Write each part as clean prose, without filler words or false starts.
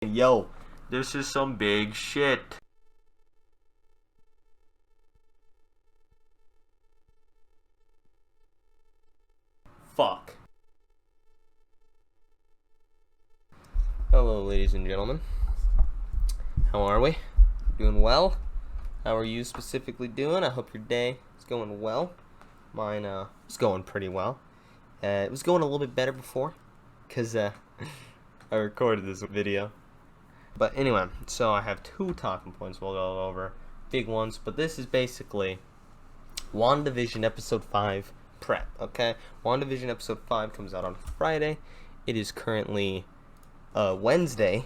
Yo, this is some big shit. Fuck. Hello, ladies and gentlemen. How are we? Doing well? How are you specifically doing? I hope your day is going well. Mine, was going pretty well. It was going a little bit better before, because, I recorded this video. But anyway, so I have two talking points we'll go over. Big ones, but this is basically WandaVision Episode 5 prep, okay? WandaVision Episode 5 comes out on Friday. It is currently Wednesday.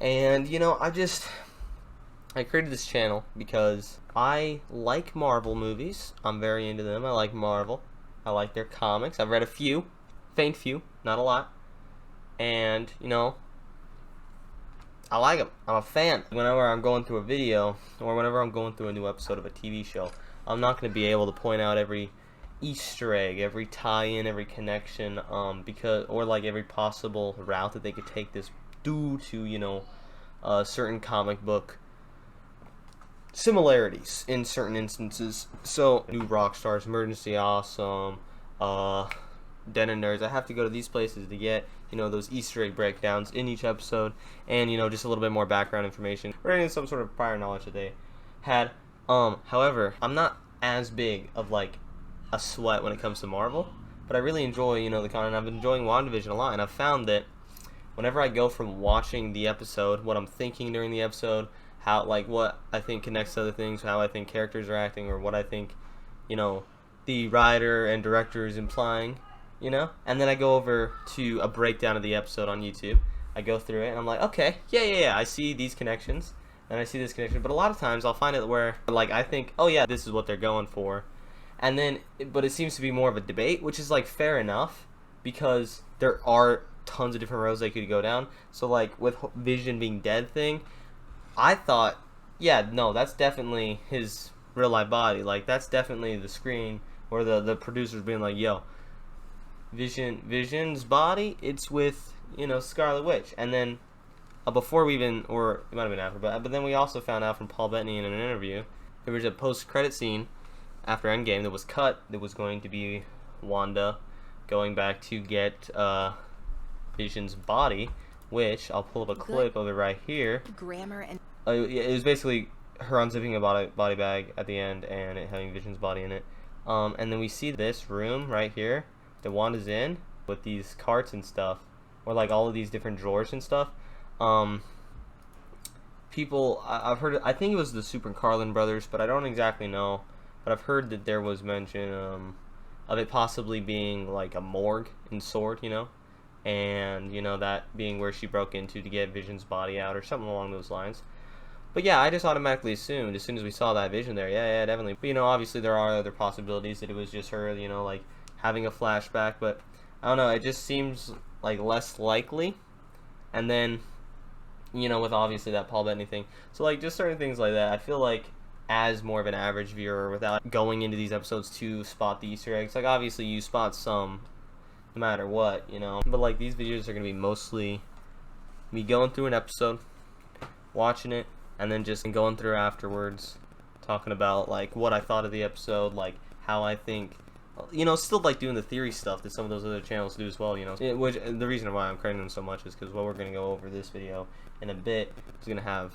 And, I created this channel because I like Marvel movies. I'm very into them. I like Marvel. I like their comics. I've read a few. Faint few. Not a lot. And, I like them. I'm a fan. Whenever I'm going through a video, or whenever I'm going through a new episode of a TV show, I'm not going to be able to point out every Easter egg, every tie-in, every connection, or every possible route that they could take this due to, certain comic book similarities in certain instances. So, new rock stars, Emergency Awesome, Den and Nerds. I have to go to these places to get, those Easter egg breakdowns in each episode, and, just a little bit more background information, or any some sort of prior knowledge that they had. However, I'm not as big of, a sweat when it comes to Marvel, but I really enjoy, the content. I've been enjoying WandaVision a lot, and I've found that whenever I go from watching the episode, what I'm thinking during the episode, how, what I think connects to other things, how I think characters are acting, or what I think, the writer and director is implying, and then I go over to a breakdown of the episode on YouTube. I go through it, and I'm like, okay, yeah, I see these connections, and I see this connection, but a lot of times I'll find it where, I think, oh yeah, this is what they're going for, and then, but it seems to be more of a debate, which is, fair enough, because there are tons of different roads they could go down. So, with Vision being dead thing, I thought, yeah, no, that's definitely his real life body. That's definitely the screen, or the producers being like, yo, Vision's body, it's with, Scarlet Witch. And then, before we even, or it might have been after, but then we also found out from Paul Bettany in an interview, there was a post-credit scene after Endgame that was cut, that was going to be Wanda going back to get Vision's body, which I'll pull up a clip of it right here. Grammar and it was basically her unzipping a body bag at the end and it having Vision's body in it. And then we see this room right here that Wanda's in with these carts and stuff, or all of these different drawers and stuff. I've heard, I think it was the Super Carlin brothers, but I don't exactly know. But I've heard that there was mention of it possibly being a morgue in Sword, and that being where she broke into to get Vision's body out or something along those lines. But yeah, I just automatically assumed as soon as we saw that Vision there, yeah, definitely. But obviously there are other possibilities that it was just her, having a flashback. But I don't know, it just seems less likely. And then, with obviously that Paul Bettany thing, so just certain things like that, I feel as more of an average viewer, without going into these episodes to spot the Easter eggs, obviously you spot some no matter what, but these videos are going to be mostly me going through an episode, watching it, and then just going through afterwards, talking about what I thought of the episode, how I think, still doing the theory stuff that some of those other channels do as well, which the reason why I'm creating them so much is because what we're going to go over this video in a bit is going to have,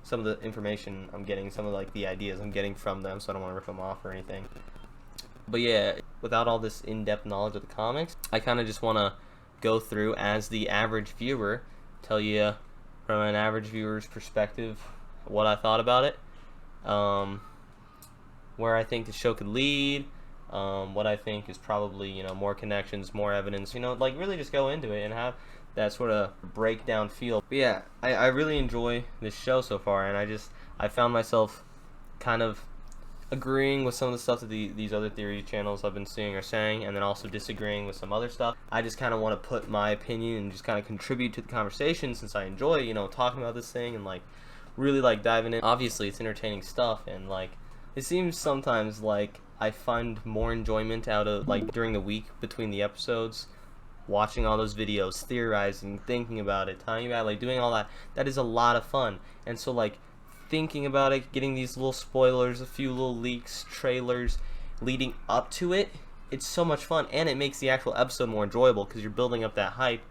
some of the information I'm getting, some of the ideas I'm getting from them, so I don't want to rip them off or anything. But yeah, without all this in-depth knowledge of the comics, I kind of just want to go through as the average viewer, tell you from an average viewer's perspective what I thought about it, where I think the show could lead, what I think is probably, more connections, more evidence, really just go into it and have that sort of breakdown feel. But yeah, I really enjoy this show so far, and I found myself kind of agreeing with some of the stuff that these other theory channels I've been seeing are saying, and then also disagreeing with some other stuff. I just kind of want to put my opinion and just kind of contribute to the conversation, since I enjoy, talking about this thing and really diving in. Obviously it's entertaining stuff, and it seems sometimes I find more enjoyment out of during the week between the episodes watching all those videos, theorizing, thinking about it, talking about it, like doing all that. That is a lot of fun. And so like thinking about it, getting these little spoilers, a few little leaks, trailers leading up to it, it's so much fun, and it makes the actual episode more enjoyable because you're building up that hype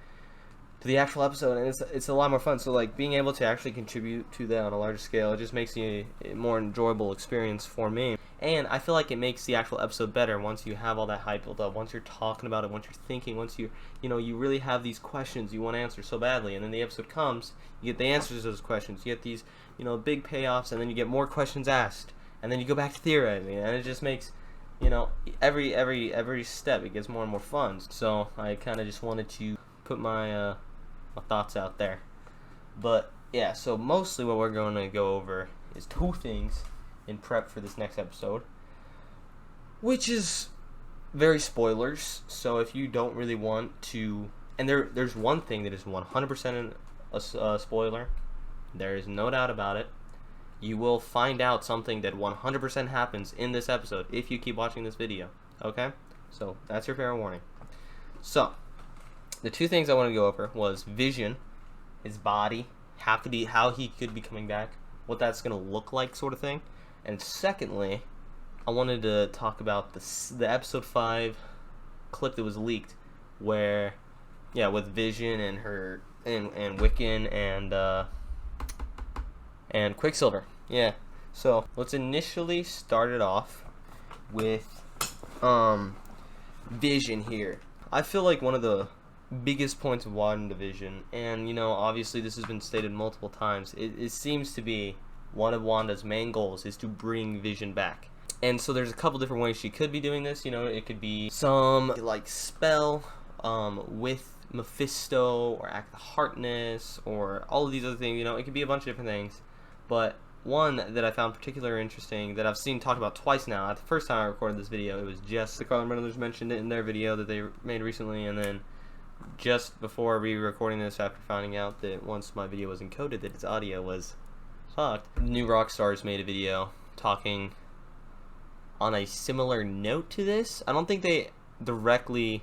to the actual episode, and it's a lot more fun. So like being able to actually contribute to that on a larger scale, it just makes a more enjoyable experience for me. And I feel like it makes the actual episode better once you have all that hype built up, once you're talking about it, once you're thinking, once you really have these questions you want to answer so badly, and then the episode comes, you get the answers to those questions, you get these big payoffs, and then you get more questions asked, and then you go back to theorizing, and it just makes every step it gets more and more fun. So I kind of just wanted to put my thoughts out there. But yeah, so mostly what we're going to go over is two things in prep for this next episode, which is very spoilers. So if you don't really want to, and there's one thing that is 100% a spoiler, there is no doubt about it. You will find out something that 100% happens in this episode if you keep watching this video. Okay? So that's your fair warning. So the two things I want to go over was Vision, his body, how he could be coming back, what that's going to look like, sort of thing. And secondly, I wanted to talk about the episode 5 clip that was leaked, where, yeah, with Vision and her and Wiccan and Quicksilver. Yeah. So let's initially start it off with Vision here. I feel like one of the biggest points of WandaVision, and obviously this has been stated multiple times, it seems to be one of Wanda's main goals is to bring Vision back. And so there's a couple different ways she could be doing this. It could be some like spell with Mephisto or Act of Heartness or all of these other things. It could be a bunch of different things. But one that I found particularly interesting that I've seen talked about twice now. At the first time I recorded this video, it was just the Carlin Brothers mentioned it in their video that they made recently, and then just before re-recording this, after finding out that once my video was encoded that its audio was fucked, New Rockstars made a video talking on a similar note to this. I don't think they directly,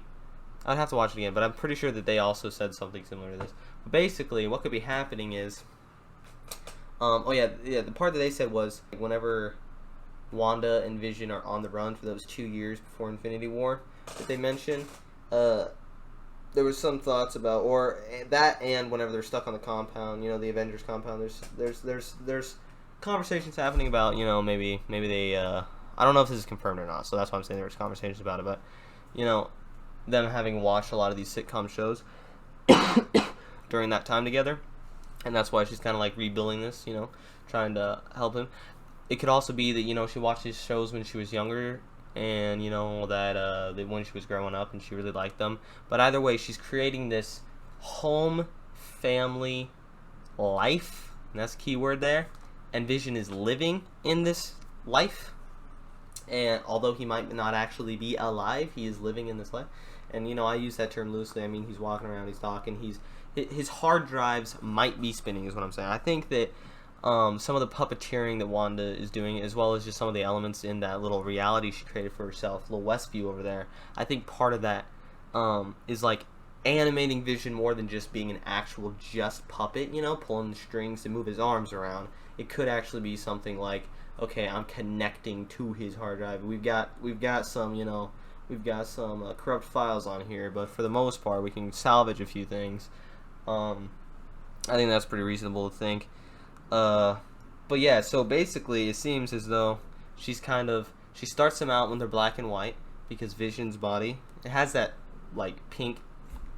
I'd have to watch it again, but I'm pretty sure that they also said something similar to this. But basically, what could be happening is, the part that they said was whenever Wanda and Vision are on the run for those 2 years before Infinity War that they mentioned, there was some thoughts about, or that, and whenever they're stuck on the compound, the Avengers compound, there's conversations happening about, maybe they, I don't know if this is confirmed or not, so that's why I'm saying there was conversations about it, but, them having watched a lot of these sitcom shows during that time together, and that's why she's kind of like rebuilding this, trying to help him. It could also be that, she watched these shows when she was younger, and that when she was growing up and she really liked them. But either way, she's creating this home family life, and that's the key word there, and Vision is living in this life, and although he might not actually be alive, he is living in this life. And I use that term loosely. I mean, he's walking around, he's talking, his hard drives might be spinning is what I'm saying. I think that some of the puppeteering that Wanda is doing, as well as just some of the elements in that little reality she created for herself, little Westview over there, I think part of that is like animating Vision more than just being an actual just puppet, pulling the strings to move his arms around. It could actually be something like, okay, I'm connecting to his hard drive. We've got some, corrupt files on here, but for the most part, we can salvage a few things. I think that's pretty reasonable to think. But yeah, so basically, it seems as though she starts them out when they're black and white, because Vision's body, it has that like pink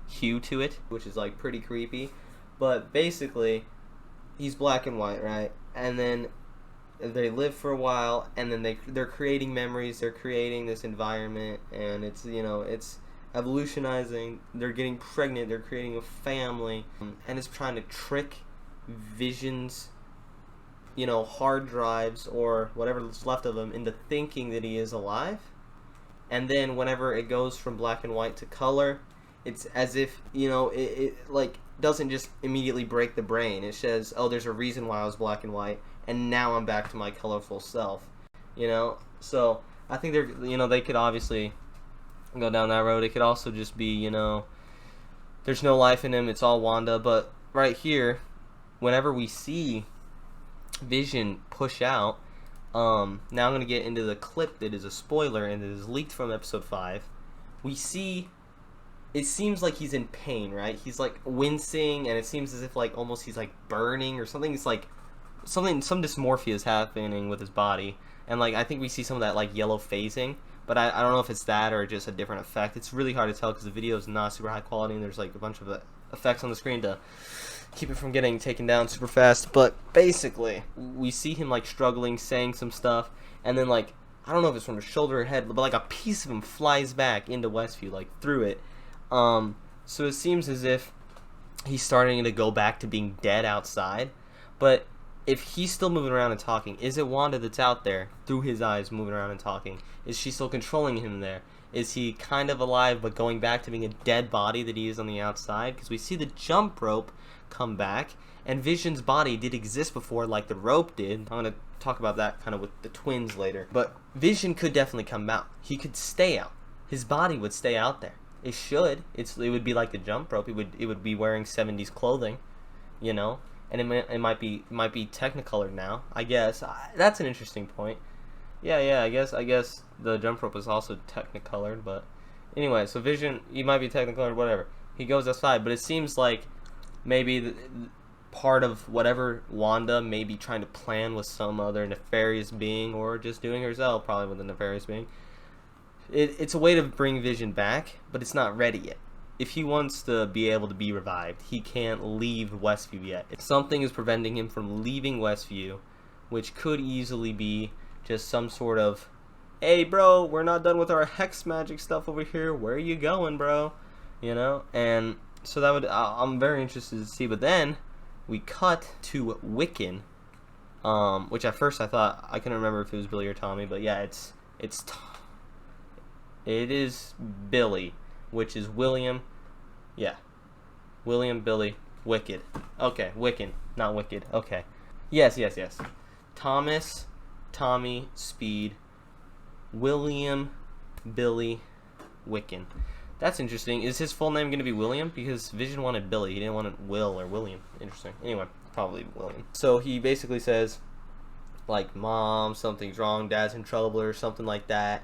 hue to it, which is like pretty creepy. But basically, he's black and white, right? And then they live for a while, and then they're creating memories, they're creating this environment, and it's it's evolutionizing, they're getting pregnant, they're creating a family, and it's trying to trick Vision's hard drives or whatever's left of him into thinking that he is alive. And then whenever it goes from black and white to color, it's as if it like doesn't just immediately break the brain. It says, oh, there's a reason why I was black and white, and now I'm back to my colorful self. So I think they could obviously go down that road. It could also just be there's no life in him. It's all Wanda. But right here, whenever we see Vision push out, now I'm going to get into the clip that is a spoiler and that is leaked from episode 5. We see, it seems like he's in pain, right? He's like wincing, and it seems as if like almost he's like burning or something. It's like some dysmorphia is happening with his body, and like I think we see some of that like yellow phasing, but I don't know if it's that or just a different effect. It's really hard to tell because the video is not super high quality, and there's like a bunch of effects on the screen to keep it from getting taken down super fast. But basically, we see him like struggling, saying some stuff, and then like I don't know if it's from his shoulder or head, but like a piece of him flies back into Westview, like through it. So it seems as if he's starting to go back to being dead outside. But if he's still moving around and talking, is it Wanda that's out there through his eyes moving around and talking? Is she still controlling him there? Is he kind of alive but going back to being a dead body that he is on the outside? Because we see the jump rope come back, and Vision's body did exist before like the rope did. I'm going to talk about that kind of with the twins later. But Vision could definitely come out. He could stay out. His body would stay out there. It should. It would be like the jump rope. It would be wearing 70s clothing, you know? And it might be Technicolored now. I guess that's an interesting point. Yeah. I guess the jump rope is also Technicolored. But anyway, so Vision, he might be Technicolored, whatever. He goes outside, but it seems like maybe part of whatever Wanda may be trying to plan with some other nefarious being, or just doing herself, probably with a nefarious being. It's a way to bring Vision back, but it's not ready yet. If he wants to be able to be revived, he can't leave Westview yet. If something is preventing him from leaving Westview, which could easily be just some sort of, hey bro, we're not done with our hex magic stuff over here, where are you going, bro? You know? And so that would, I'm very interested to see. But then we cut to Wiccan, which at first I thought, I couldn't remember if it was Billy or Tommy, but yeah, it is Billy, which is William. Yeah. William, Billy, Wicked. Okay, Wiccan, not Wicked. Okay. Yes. Thomas, Tommy, Speed, William, Billy, Wiccan. That's interesting. Is his full name going to be William? Because Vision wanted Billy. He didn't want it Will or William. Interesting. Anyway, probably William. So he basically says, like, Mom, something's wrong, Dad's in trouble, or something like that.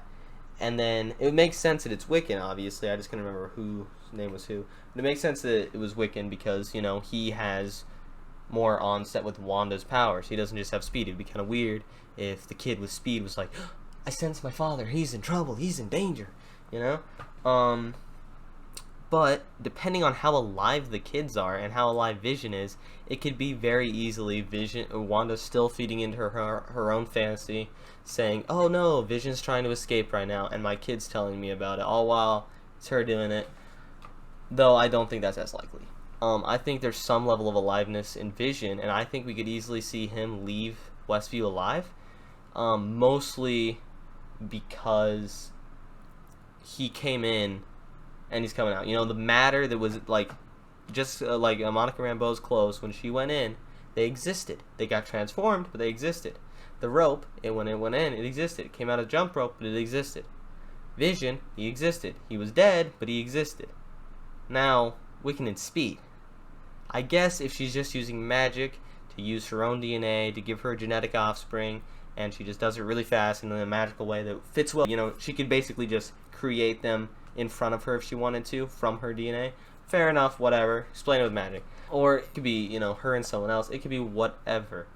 And then it makes sense that it's Wiccan, obviously. I just couldn't remember whose name was who. But it makes sense that it was Wiccan because, you know, he has more onset with Wanda's powers. He doesn't just have speed. It would be kind of weird if the kid with speed was like, oh, I sense my father. He's in trouble. He's in danger. You know? But depending on how alive the kids are and how alive Vision is, it could be very easily Wanda's still feeding into her own fantasy, saying, oh no, Vision's trying to escape right now, and my kid's telling me about it, all while it's her doing it. Though I don't think that's as likely. I think there's some level of aliveness in Vision, and I think we could easily see him leave Westview alive, mostly because he came in and he's coming out. You know, the matter that was like just like Monica Rambeau's clothes, when she went in, they existed. They got transformed, but they existed. The rope, when it went in, it existed. It came out of jump rope, but it existed. Vision, he existed. He was dead, but he existed. Now, Wiccan and Speed. I guess if she's just using magic to use her own DNA to give her a genetic offspring, and she just does it really fast and in a magical way that fits well, you know, she could basically just create them in front of her if she wanted to from her DNA. Fair enough, whatever. Explain it with magic. Or it could be, you know, her and someone else. It could be whatever.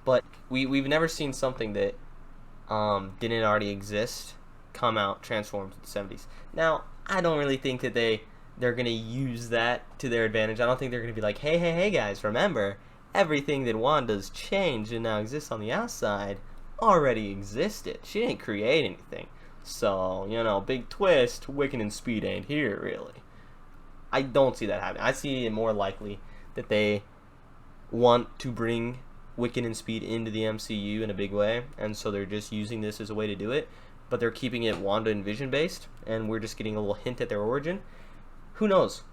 But we've never seen something that didn't already exist come out transformed in the 70s. Now, I don't really think that they're going to use that to their advantage. I don't think they're going to be like, hey guys, remember, everything that Wanda's changed and now exists on the outside already existed. She didn't create anything. So, you know, big twist, Wiccan and Speed ain't here, really. I don't see that happening. I see it more likely that they want to bring Wiccan and Speed into the MCU in a big way, and so they're just using this as a way to do it, but they're keeping it Wanda and Vision based, and we're just getting a little hint at their origin. Who knows?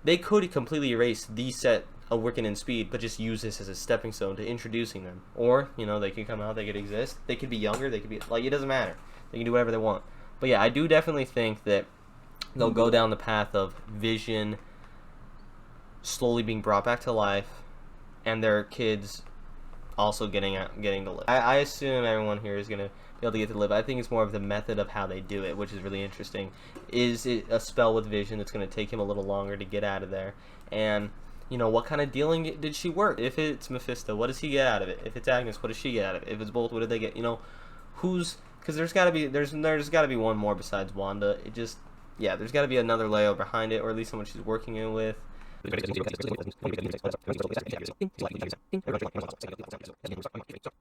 They could completely erase the set of Wiccan and Speed, but just use this as a stepping stone to introducing them. Or, you know, they could come out, they could exist, they could be younger, they could be, like, it doesn't matter. They can do whatever they want. But yeah, I do definitely think that they'll go down the path of Vision slowly being brought back to life, and their kids also getting to live. I assume everyone here is gonna be able to get to live. I think it's more of the method of how they do it, which is really interesting. Is it a spell with Vision that's gonna take him a little longer to get out of there? And what kind of dealing did she work? If it's Mephisto, what does he get out of it? If it's Agnes, what does she get out of it? If it's both, what did they get? Who's, because there's got to be one more besides Wanda. There's got to be another layer behind it, or at least someone she's working in with.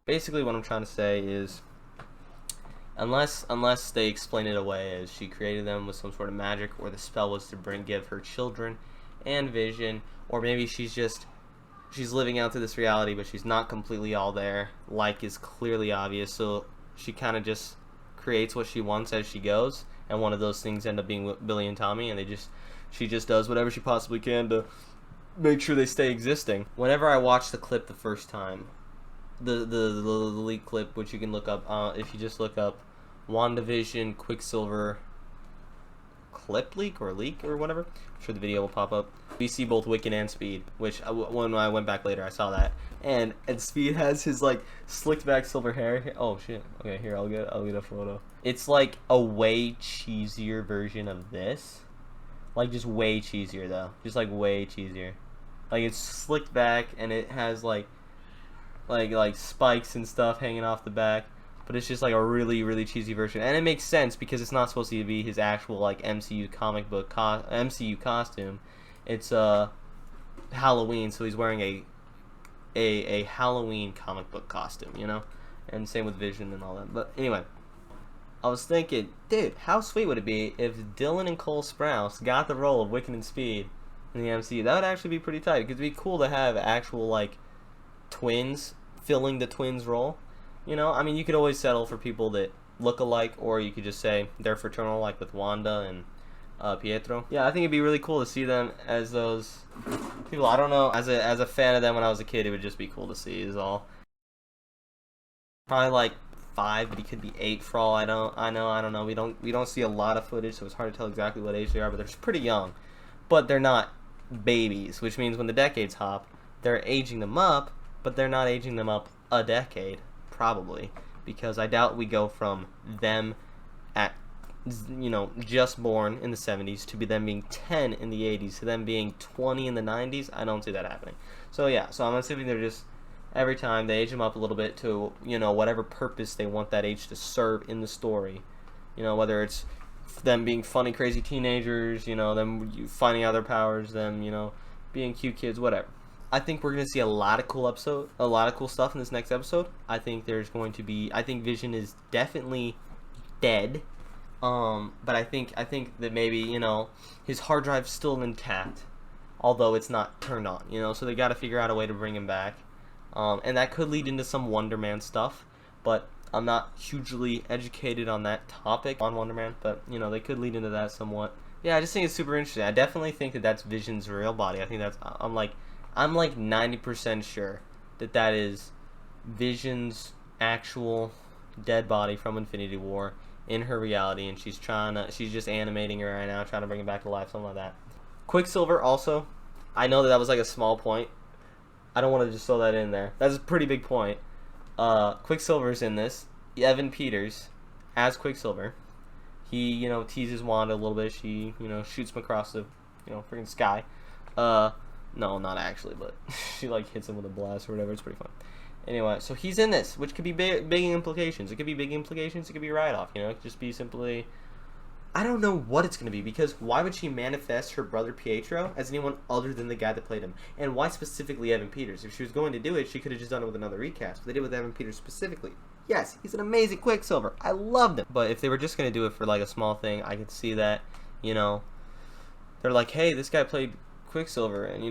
Basically, what I'm trying to say is, unless they explain it away as she created them with some sort of magic, or the spell was to give her children and Vision, or maybe she's living out to this reality, but she's not completely all there, like is clearly obvious. So she kind of just creates what she wants as she goes, and one of those things end up being Billy and Tommy, and she just does whatever she possibly can to make sure they stay existing. Whenever I watched the clip the first time, the leak clip, which you can look up if you just look up WandaVision Quicksilver clip leak or whatever, I'm sure the video will pop up. We see both Wiccan and Speed, which when I went back later I saw that, and Speed has his like slicked back silver hair. Oh shit. Okay, here I'll get a photo. It's like a way cheesier version of this. Like just way cheesier though. Just like way cheesier. Like it's slicked back and it has like spikes and stuff hanging off the back. But it's just like a really, really cheesy version. And it makes sense because it's not supposed to be his actual like MCU comic book MCU costume. It's Halloween, so he's wearing a Halloween comic book costume, And same with Vision and all that. But anyway, I was thinking, dude, how sweet would it be if Dylan and Cole Sprouse got the role of Wiccan and Speed in the MCU? That would actually be pretty tight. Because it'd be cool to have actual like twins filling the twins role. I mean, you could always settle for people that look alike, or you could just say they're fraternal, like with Wanda and Pietro. Yeah, I think it'd be really cool to see them as those people. I don't know, as a fan of them when I was a kid, it would just be cool to see. Is all. Probably like 5, but he could be 8 for all I don't know. We don't see a lot of footage, so it's hard to tell exactly what age they are. But they're pretty young, but they're not babies, which means when the decades hop, they're aging them up, but they're not aging them up a decade. Probably, because I doubt we go from them at just born in the 70s to them being 10 in the 80s to them being 20 in the 90s. I don't see that happening. So I'm assuming they're just every time they age them up a little bit to whatever purpose they want that age to serve in the story. Whether it's them being funny, crazy teenagers, them finding out their powers, them being cute kids, whatever. I think we're going to see a lot of cool stuff in this next episode. I think Vision is definitely dead. But I think that maybe, his hard drive's still intact, although it's not turned on, so they got to figure out a way to bring him back. And that could lead into some Wonder Man stuff, but I'm not hugely educated on that topic on Wonder Man, but, they could lead into that somewhat. Yeah, I just think it's super interesting. I definitely think that that's Vision's real body. I think I'm like 90% sure that is Vision's actual dead body from Infinity War in her reality, and she's just animating her right now, trying to bring it back to life, something like that. Quicksilver also, I know that was like a small point. I don't want to just throw that in there. That's a pretty big point. Quicksilver's in this. Evan Peters as Quicksilver. He, teases Wanda a little bit. She, shoots him across the, freaking sky. No, not actually, but she like hits him with a blast or whatever. It's pretty fun. Anyway, so he's in this, which could be big implications. It could be big implications. It could be write-off. It could just be simply. I don't know what it's going to be, because why would she manifest her brother Pietro as anyone other than the guy that played him? And why specifically Evan Peters? If she was going to do it, she could have just done it with another recast. But they did it with Evan Peters specifically. Yes, he's an amazing Quicksilver. I loved him. But if they were just going to do it for like a small thing, I could see that, they're like, hey, this guy played Quicksilver, and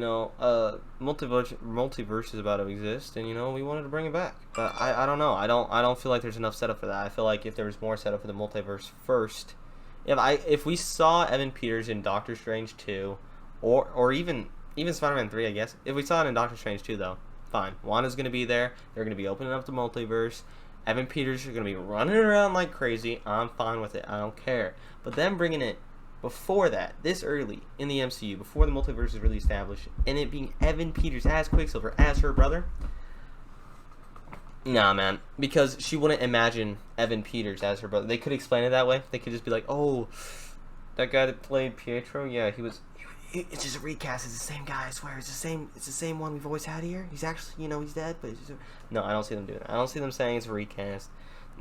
multiverse is about to exist, and we wanted to bring it back. But I don't know. I don't feel like there's enough setup for that. I feel like if there was more setup for the multiverse first, if we saw Evan Peters in Doctor Strange 2, or even Spider-Man 3, I guess. If we saw it in Doctor Strange 2 though, fine. Wanda's gonna be there. They're gonna be opening up the multiverse. Evan Peters is gonna be running around like crazy. I'm fine with it. I don't care. But then bringing it before that, this early in the MCU, before the multiverse is really established, and it being Evan Peters as Quicksilver, as her brother, nah, man, because she wouldn't imagine Evan Peters as her brother. They could explain it that way. They could just be like, oh, that guy that played Pietro, yeah, he was. It's just a recast. It's the same guy. I swear, it's the same. It's the same one we've always had here. He's actually, he's dead, but no, I don't see them doing it. I don't see them saying it's a recast.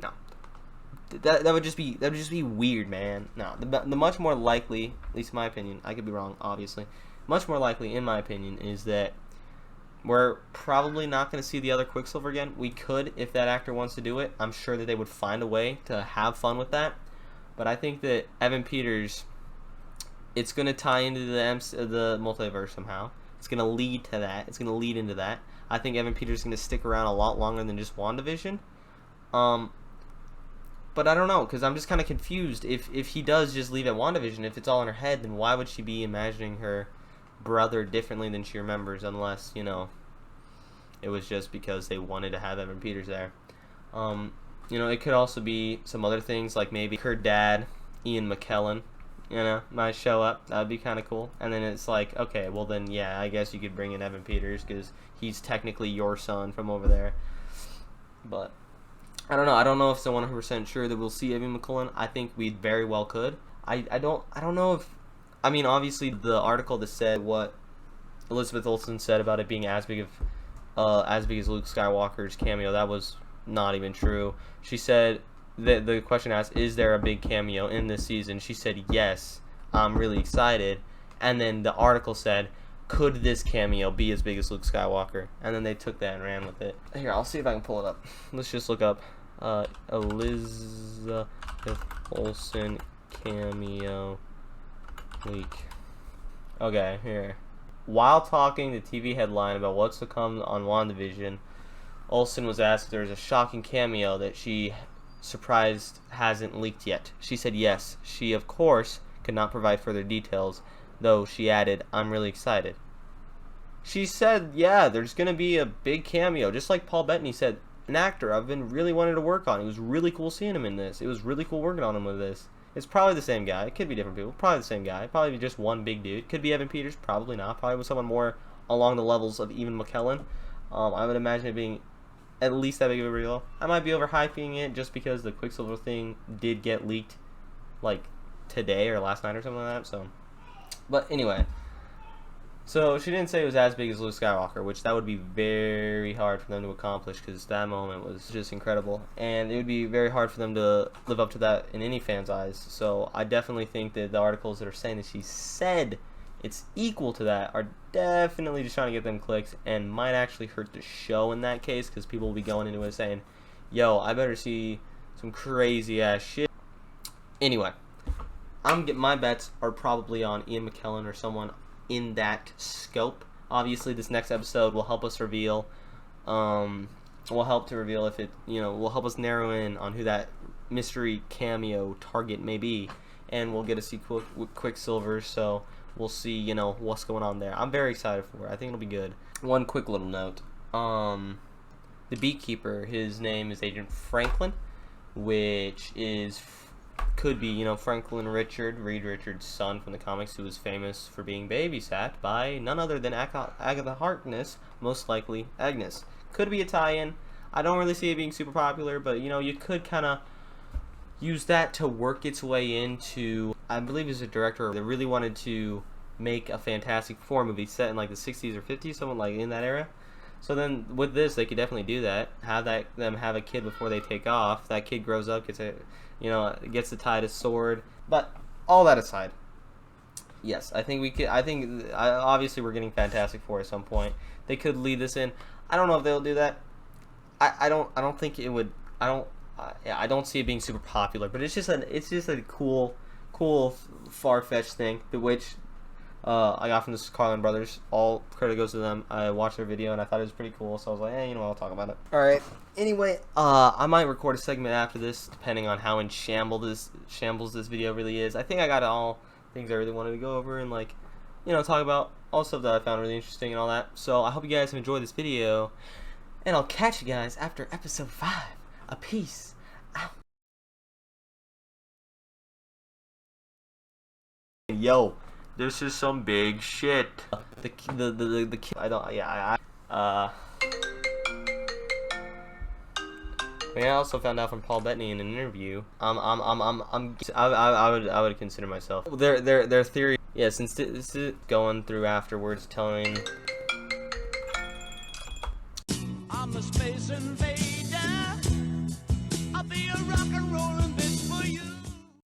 No, that would just be weird, man. No, the much more likely, at least in my opinion, I could be wrong, obviously. Much more likely, in my opinion, is that we're probably not going to see the other Quicksilver again. We could, if that actor wants to do it. I'm sure that they would find a way to have fun with that. But I think that Evan Peters, it's going to tie into the multiverse somehow. It's going to lead to that. It's going to lead into that. I think Evan Peters is going to stick around a lot longer than just WandaVision. But I don't know, because I'm just kind of confused. If he does just leave at WandaVision, if it's all in her head, then why would she be imagining her brother differently than she remembers, unless, it was just because they wanted to have Evan Peters there. It could also be some other things, like maybe her dad, Ian McKellen, might show up. That would be kind of cool. And then it's like, okay, well then, yeah, I guess you could bring in Evan Peters, because he's technically your son from over there. But I don't know. I don't know if it's 100% sure that we'll see Evan McKellen. I think we very well could. I don't know if, obviously the article that said what Elizabeth Olsen said about it being as big as Luke Skywalker's cameo, that was not even true. She said that the question asked, is there a big cameo in this season? She said, yes, I'm really excited. And then the article said, could this cameo be as big as Luke Skywalker? And then they took that and ran with it. Here, I'll see if I can pull it up. Let's just look up Elizabeth Olsen cameo leak. Okay, here. While talking the TV headline about what's to come on WandaVision, Olsen was asked if there was a shocking cameo that she surprised hasn't leaked yet. She said yes. She, of course, could not provide further details, though she added, I'm really excited. She said, yeah, there's going to be a big cameo, just like Paul Bettany said, an actor I've been really wanting to work on. It was really cool seeing him in this. It was really cool working on him with this. It's probably the same guy. It could be different people. Probably the same guy. Probably just one big dude. Could be Evan Peters. Probably not. Probably with someone more along the levels of even McKellen. I would imagine it being at least that big of a reveal. I might be overhyping it just because the Quicksilver thing did get leaked like today or last night or something like that. So, but anyway. So she didn't say it was as big as Luke Skywalker, which that would be very hard for them to accomplish, because that moment was just incredible, and it would be very hard for them to live up to that in any fan's eyes. So I definitely think that the articles that are saying that she said it's equal to that are definitely just trying to get them clicks, and might actually hurt the show in that case, because people will be going into it saying, yo, I better see some crazy ass shit. Anyway, my bets are probably on Ian McKellen or someone in that scope. Obviously, this next episode will help us reveal, will help to reveal if it, will help us narrow in on who that mystery cameo target may be, and we'll get to see Quicksilver, so we'll see, what's going on there. I'm very excited for it. I think it'll be good. One quick little note. The Beekeeper, his name is Agent Franklin, which could be, Franklin Reed Richards' son from the comics, who was famous for being babysat by none other than Agatha Harkness, most likely Agnes. Could be a tie-in. I don't really see it being super popular, but, you could kind of use that to work its way into, I believe he's a director that really wanted to make a Fantastic Four movie set in like the 60s or 50s, something like in that era. So then with this, they could definitely do that. Them have a kid before they take off. That kid grows up, gets to tie his sword. But all that aside, yes, I think we could. Obviously we're getting Fantastic Four at some point. They could lead this in. I don't know if they'll do that. I don't think it would. I don't see it being super popular. But it's just a cool far-fetched thing, which I got from the Carlin brothers. All credit goes to them. I watched their video and I thought it was pretty cool, so I was like, I'll talk about it. Alright, anyway, I might record a segment after this, depending on how in shambles this video really is. I think I got all things I really wanted to go over and, talk about all stuff that I found really interesting and all that. So I hope you guys have enjoyed this video, and I'll catch you guys after episode 5. A peace out. Yo, this is some big shit. The I don't, yeah, I also found out from Paul Bettany in an interview. I would consider myself their theory. Yeah, since this is going through afterwards, telling. I'm a space invader. I'll be a rock and rollin'